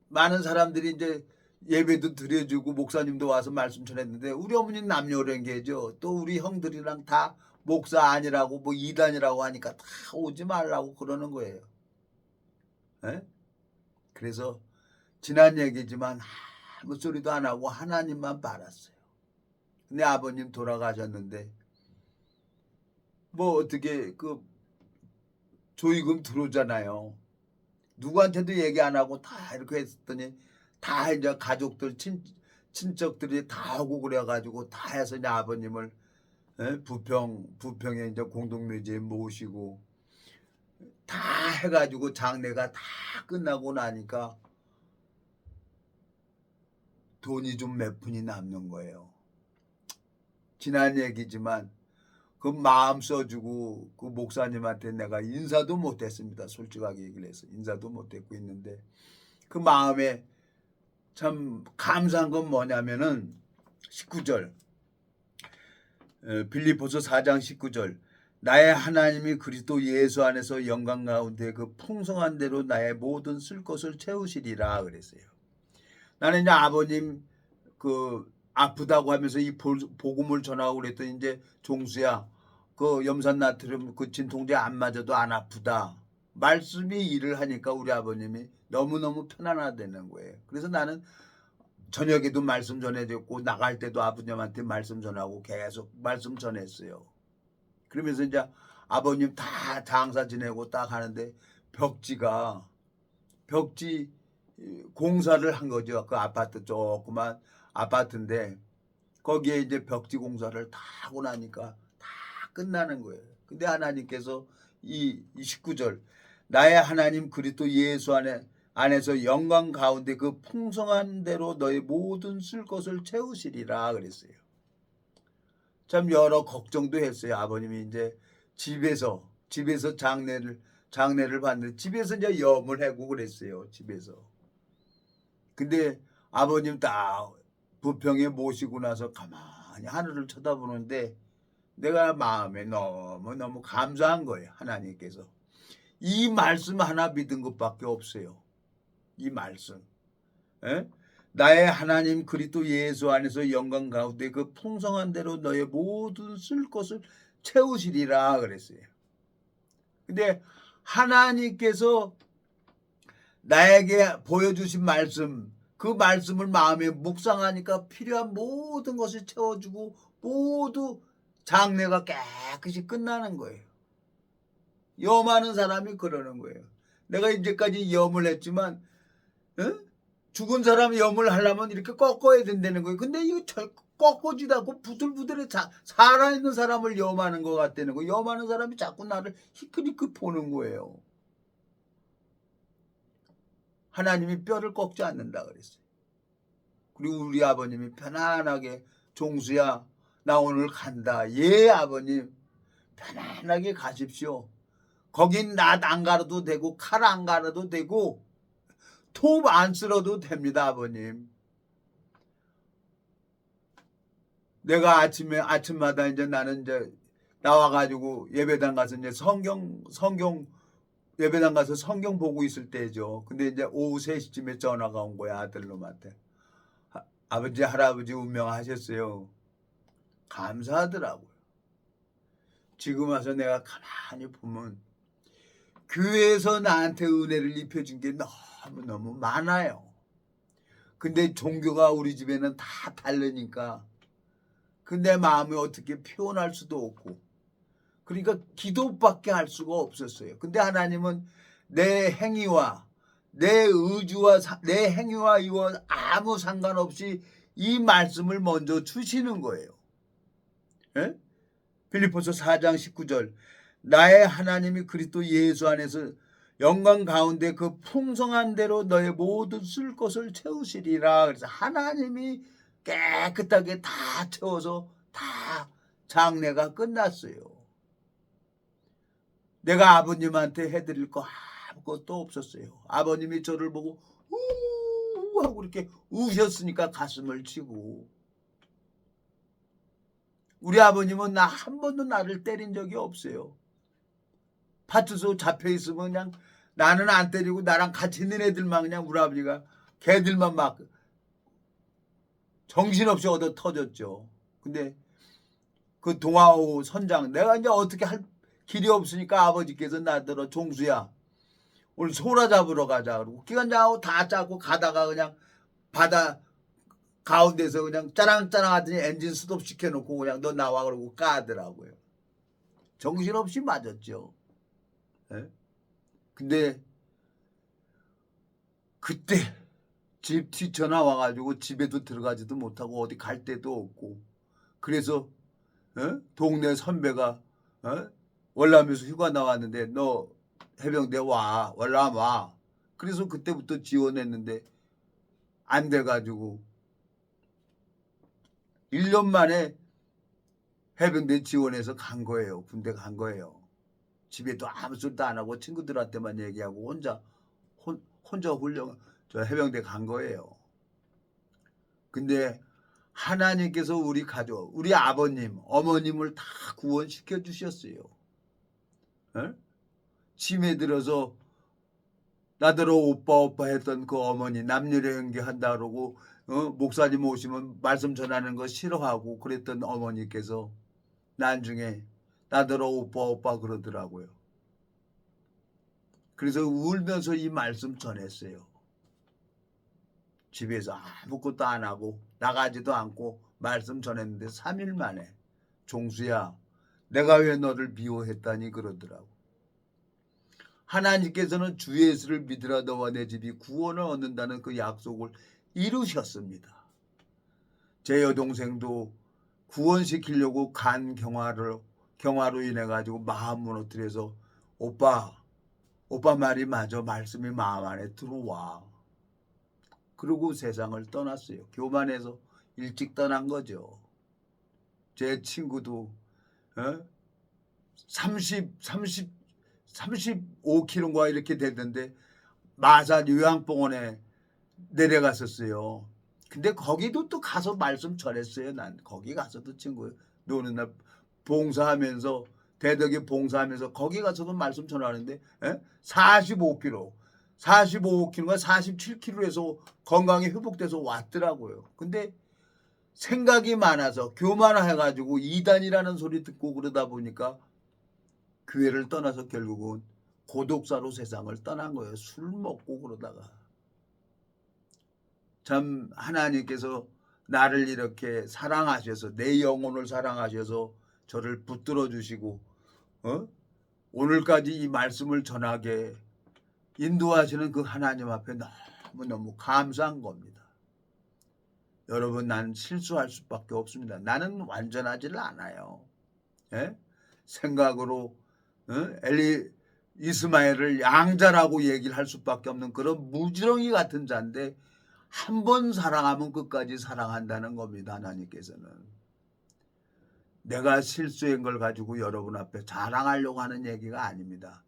S1: 많은 사람들이 이제 예배도 드려주고 목사님도 와서 말씀 전했는데 우리 어머니는 남녀랭개죠. 또 우리 형들이랑 다 목사 아니라고 뭐 이단이라고 하니까 다 오지 말라고 그러는 거예요. 네? 그래서 지난 얘기지만 아무 소리도 안 하고 하나님만 바랐어요. 근데 아버님 돌아가셨는데 뭐 어떻게 그 조의금 들어오잖아요. 누구한테도 얘기 안 하고 다 이렇게 했더니 다 이제 가족들 친척들이 다 오고 그래가지고 다 해서 이제 아버님을 부평에 이제 공동묘지에 모시고 다 해가지고 장례가 다 끝나고 나니까 돈이 좀 몇 푼이 남는 거예요. 지난 얘기지만 그 마음 써주고 그 목사님한테 내가 인사도 못했습니다. 솔직하게 얘기를 해서 인사도 못했고 있는데 그 마음에 참 감사한 건 뭐냐면은 19절 빌립보서 4장 19절 나의 하나님이 그리스도 예수 안에서 영광 가운데 그 풍성한 대로 나의 모든 쓸 것을 채우시리라 그랬어요. 나는 이제 아버님 그 아프다고 하면서 이 복음을 전하고 그랬더니 이제 종수야 그 염산 나트륨 그 진통제 안 맞아도 안 아프다. 말씀이 일을 하니까 우리 아버님이 너무너무 편안하다는 거예요. 그래서 나는 저녁에도 말씀 전해줬고 나갈 때도 아버님한테 말씀 전하고 계속 말씀 전했어요. 그러면서 이제 아버님 다 장사 지내고 딱 하는데 벽지 공사를 한 거죠. 그 아파트 조그만 아파트인데 거기에 이제 벽지 공사를 다 하고 나니까 다 끝나는 거예요. 근데 하나님께서 이 19절 나의 하나님 그리스도 예수 안에서 영광 가운데 그 풍성한 대로 너의 모든 쓸 것을 채우시리라 그랬어요. 참 여러 걱정도 했어요. 아버님이 이제 집에서 장례를 받는데 집에서 이제 염을 하고 그랬어요. 집에서. 근데 아버님 딱 부평에 모시고 나서 가만히 하늘을 쳐다보는데 내가 마음에 너무너무 감사한 거예요. 하나님께서. 이 말씀 하나 믿은 것밖에 없어요. 이 말씀. 에? 나의 하나님 그리스도 예수 안에서 영광 가운데 그 풍성한 대로 너의 모든 쓸 것을 채우시리라 그랬어요. 근데 하나님께서 나에게 보여주신 말씀 그 말씀을 마음에 묵상하니까 필요한 모든 것을 채워주고 모두 장례가 깨끗이 끝나는 거예요. 염하는 사람이 그러는 거예요. 내가 이제까지 염을 했지만 죽은 사람 염을 하려면 이렇게 꺾어야 된다는 거예요. 근데 이거 꺾어지도 않고 부들부들해 살아있는 사람을 염하는 것 같다는 거예요. 염하는 사람이 자꾸 나를 희끗희끗 보는 거예요. 하나님이 뼈를 꺾지 않는다 그랬어요. 그리고 우리 아버님이 편안하게 종수야 나 오늘 간다. 예 아버님 편안하게 가십시오. 거긴 낫 안 갈아도 되고 칼 안 갈아도 되고 톱 안 쓸어도 됩니다 아버님. 내가 아침마다 이제 나는 이제 나와가지고 예배당 가서 이제 성경 예배당 가서 성경 보고 있을 때죠. 근데 이제 오후 3시쯤에 전화가 온 거야 아들놈한테. 아버지 할아버지 운명하셨어요. 감사하더라고요. 지금 와서 내가 가만히 보면 교회에서 나한테 은혜를 입혀준 게 너무너무 많아요. 근데 종교가 우리 집에는 다 다르니까 근데 마음이 어떻게 표현할 수도 없고 그러니까 기도밖에 할 수가 없었어요. 근데 하나님은 내 행위와 내 의지와 내 행위와 이와 아무 상관없이 이 말씀을 먼저 주시는 거예요. 에? 빌립보서 4장 19절 나의 하나님이 그리스도 예수 안에서 영광 가운데 그 풍성한 대로 너의 모든 쓸 것을 채우시리라. 그래서 하나님이 깨끗하게 다 채워서 다 장례가 끝났어요. 내가 아버님한테 해드릴 거 아무것도 없었어요. 아버님이 저를 보고 아이고 하고 이렇게 우셨으니까 가슴을 치고. 우리 아버님은 나 한 번도 나를 때린 적이 없어요. 파출소 잡혀 있으면 그냥 나는 안 때리고 나랑 같이 있는 애들만 그냥 우리 아버지가 걔들만 막 정신없이 얻어 터졌죠. 근데 그 동아호 선장 내가 이제 어떻게 할 길이 없으니까 아버지께서 나더러 종수야 오늘 소라 잡으러 가자 그러고 기관장하고 다 짜고 가다가 그냥 바다 가운데서 그냥 짜랑짜랑 하더니 엔진 스톱 시켜놓고 그냥 너 나와 그러고 까더라고요. 정신없이 맞았죠. 예? 근데 그때 집 뛰쳐나와가지고 집에도 들어가지도 못하고 어디 갈 데도 없고 그래서 동네 선배가 월남에서 휴가 나왔는데 너 해병대 와 월남 와 그래서 그때부터 지원했는데 안 돼가지고 1년 만에 해병대 지원해서 간 거예요. 군대 간 거예요. 집에도 아무 소리도 안 하고 친구들한테만 얘기하고 혼자 훈련 저 해병대 간 거예요. 근데 하나님께서 우리 가족, 우리 아버님, 어머님을 다 구원시켜 주셨어요. 치매 들어서 나더러 오빠 했던 그 어머니 남녀의 연기한다 그러고 목사님 오시면 말씀 전하는 거 싫어하고 그랬던 어머니께서 나중에 나더러 오빠 그러더라고요. 그래서 울면서 이 말씀 전했어요. 집에서 아무것도 안 하고 나가지도 않고 말씀 전했는데 3일 만에 종수야 내가 왜 너를 미워했다니 그러더라고. 하나님께서는 주 예수를 믿으라 너와 내 집이 구원을 얻는다는 그 약속을 이루셨습니다. 제 여동생도 구원시키려고 간 경화로 인해 가지고 마음 무너뜨려서 오빠 말이 맞아 말씀이 마음 안에 들어와. 그러고 세상을 떠났어요. 교만해서 일찍 떠난 거죠. 제 친구도 35kg인가 이렇게 되던데 마산 요양병원에 내려갔었어요. 근데 거기도 또 가서 말씀 전했어요. 난 거기 가서도 친구 노는 날 봉사하면서 대덕에 봉사하면서 거기 가서도 말씀 전하는데 45kg 45kg가 47kg에서 건강이 회복돼서 왔더라고요. 근데 생각이 많아서 교만해가지고 이단이라는 소리 듣고 그러다 보니까 교회를 떠나서 결국은 고독사로 세상을 떠난 거예요. 술 먹고 그러다가. 참 하나님께서 나를 이렇게 사랑하셔서 내 영혼을 사랑하셔서 저를 붙들어 주시고 오늘까지 이 말씀을 전하게 인도하시는 그 하나님 앞에 너무너무 감사한 겁니다. 여러분 난 실수할 수밖에 없습니다. 나는 완전하지를 않아요. 생각으로 이스마엘을 양자라고 얘기를 할 수밖에 없는 그런 무지렁이 같은 자인데 한 번 사랑하면 끝까지 사랑한다는 겁니다. 하나님께서는. 내가 실수한 걸 가지고 여러분 앞에 자랑하려고 하는 얘기가 아닙니다.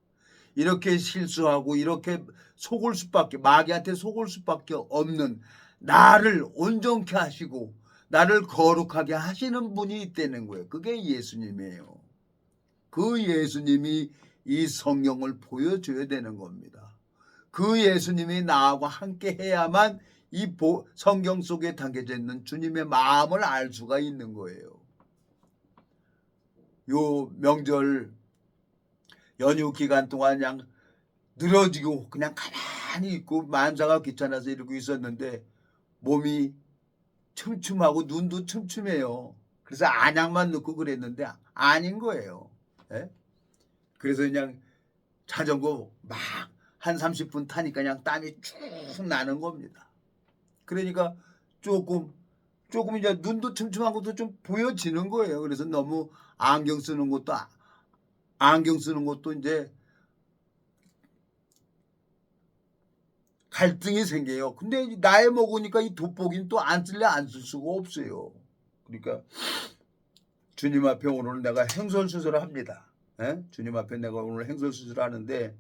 S1: 이렇게 실수하고 이렇게 속을 수밖에 마귀한테 속을 수밖에 없는 나를 온전케 하시고 나를 거룩하게 하시는 분이 있다는 거예요. 그게 예수님이에요. 그 예수님이 이 성경을 보여줘야 되는 겁니다. 그 예수님이 나하고 함께 해야만 이 성경 속에 담겨져 있는 주님의 마음을 알 수가 있는 거예요. 요 명절 연휴 기간 동안 그냥 늘어지고 그냥 가만히 있고 만사가 귀찮아서 이러고 있었는데 몸이 춤춤하고 눈도 춤춤해요. 그래서 안약만 넣고 그랬는데 아닌 거예요. 그래서 그냥 자전거 막 한 30분 타니까 그냥 땀이 쭉 나는 겁니다. 그러니까 조금 이제 눈도 춤춤한 것도 좀 보여지는 거예요. 그래서 너무 안경 쓰는 것도 이제 갈등이 생겨요. 근데 나이 먹으니까 이 돋보기는 또 안 쓸래 안 쓸 수가 없어요. 그러니까 주님 앞에 오늘 내가 행설수술을 합니다. 주님 앞에 내가 오늘 행설수술을 하는데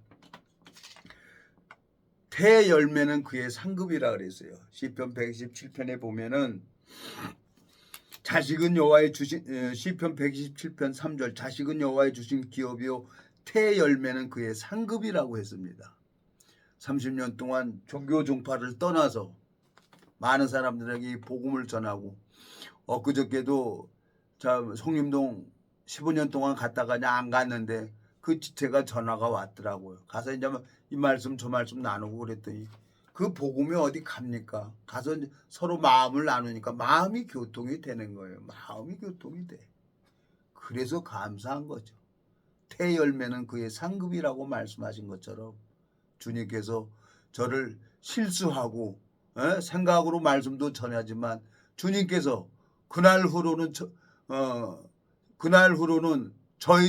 S1: 새 열매는 그의 상급이라 그랬어요. 시편 127편에 보면은 자식은 여호와의 주신 시편 127편 3절 자식은 여호와의 주신 기업이요 태 열매는 그의 상급이라고 했습니다. 30년 동안 종교 종파를 떠나서 많은 사람들에게 이 복음을 전하고 엊그저께도 참 송림동 15년 동안 갔다가 그냥 안 갔는데 그 제가 전화가 왔더라고요. 가서 이제 이 말씀 저 말씀 나누고 그랬더니 그 복음이 어디 갑니까? 가서 서로 마음을 나누니까 마음이 교통이 되는 거예요. 마음이 교통이 돼. 그래서 감사한 거죠. 태 열매는 그의 상급이라고 말씀하신 것처럼 주님께서 저를 실수하고 생각으로 말씀도 전하지만 주님께서 그날 후로는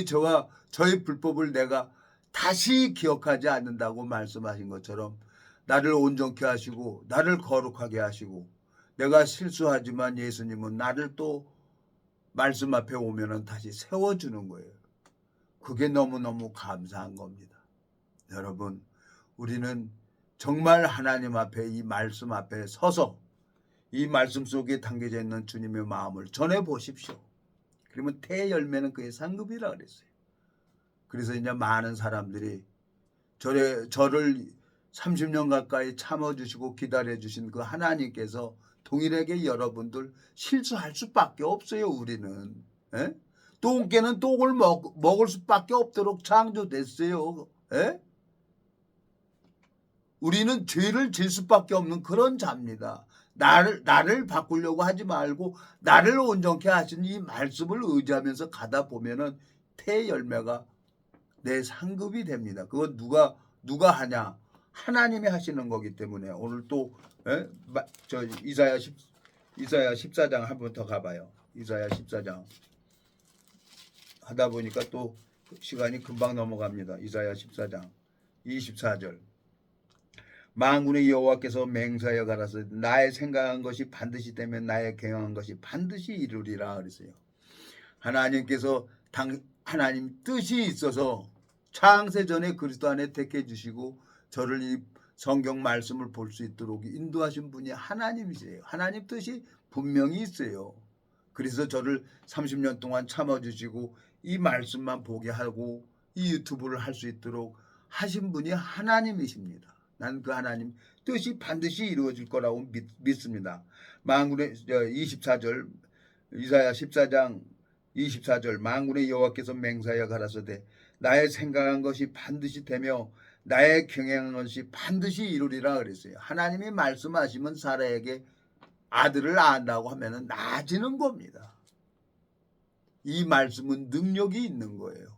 S1: 저와 저희 불법을 내가 다시 기억하지 않는다고 말씀하신 것처럼 나를 온전케 하시고 나를 거룩하게 하시고 내가 실수하지만 예수님은 나를 또 말씀 앞에 오면은 다시 세워주는 거예요. 그게 너무너무 감사한 겁니다. 여러분, 우리는 정말 하나님 앞에 이 말씀 앞에 서서 이 말씀 속에 담겨져 있는 주님의 마음을 전해 보십시오. 그러면 태 열매는 그의 상급이라 그랬어요. 그래서 이제 많은 사람들이 저를 30년 가까이 참아주시고 기다려주신 그 하나님께서 동일하게 여러분들 실수할 수밖에 없어요. 우리는 똥개는 똥을 먹을 수밖에 없도록 창조됐어요. 우리는 죄를 질 수밖에 없는 그런 자입니다. 나를 바꾸려고 하지 말고 나를 온전케 하신 이 말씀을 의지하면서 가다 보면은 태 열매가 내 상급이 됩니다. 그건 누가 하냐? 하나님이 하시는 거기 때문에 오늘 또 이사야 14장 한 번 더 가봐요. 이사야 14장 하다 보니까 또 시간이 금방 넘어갑니다. 이사야 14장 24절 만군의 여호와께서 맹세하여 가라사대 나의 생각한 것이 반드시 되면 나의 경영한 것이 반드시 이루리라 그랬어요. 하나님께서 하나님 뜻이 있어서 창세전에 그리스도 안에 택해 주시고 저를 이 성경 말씀을 볼 수 있도록 인도하신 분이 하나님이세요. 하나님 뜻이 분명히 있어요. 그래서 저를 30년 동안 참아주시고 이 말씀만 보게 하고 이 유튜브를 할 수 있도록 하신 분이 하나님이십니다. 난 그 하나님 뜻이 반드시 이루어질 거라고 믿습니다. 만군의 24절 이사야 14장 24절 만군의 여호와께서 맹세하여 가라사대 나의 생각한 것이 반드시 되며 나의 경영한 것이 반드시 이루리라 그랬어요. 하나님이 말씀하시면 사라에게 아들을 낳는다고 하면 나아지는 겁니다. 이 말씀은 능력이 있는 거예요.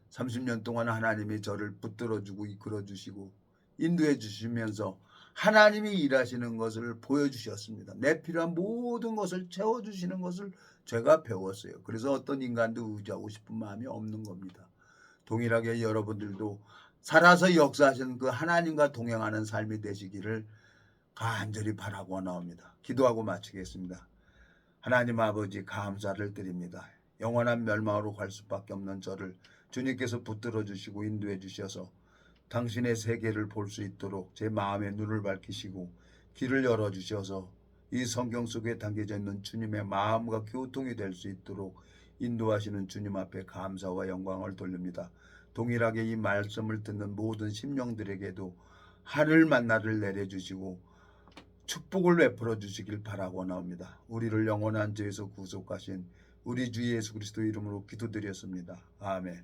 S1: 30년 동안 하나님이 저를 붙들어주고 이끌어주시고 인도해 주시면서 하나님이 일하시는 것을 보여주셨습니다. 내 필요한 모든 것을 채워주시는 것을 제가 배웠어요. 그래서 어떤 인간도 의지하고 싶은 마음이 없는 겁니다. 동일하게 여러분들도 살아서 역사하시는 그 하나님과 동행하는 삶이 되시기를 간절히 바라고 나옵니다. 기도하고 마치겠습니다. 하나님 아버지 감사를 드립니다. 영원한 멸망으로 갈 수밖에 없는 저를 주님께서 붙들어 주시고 인도해 주셔서 당신의 세계를 볼 수 있도록 제 마음의 눈을 밝히시고 길을 열어주셔서 이 성경 속에 담겨져 있는 주님의 마음과 교통이 될 수 있도록 인도하시는 주님 앞에 감사와 영광을 돌립니다. 동일하게 이 말씀을 듣는 모든 심령들에게도 하늘 만나를 내려주시고 축복을 베풀어 주시길 바라고 나옵니다. 우리를 영원한 죄에서 구속하신 우리 주 예수 그리스도 이름으로 기도드렸습니다. 아멘.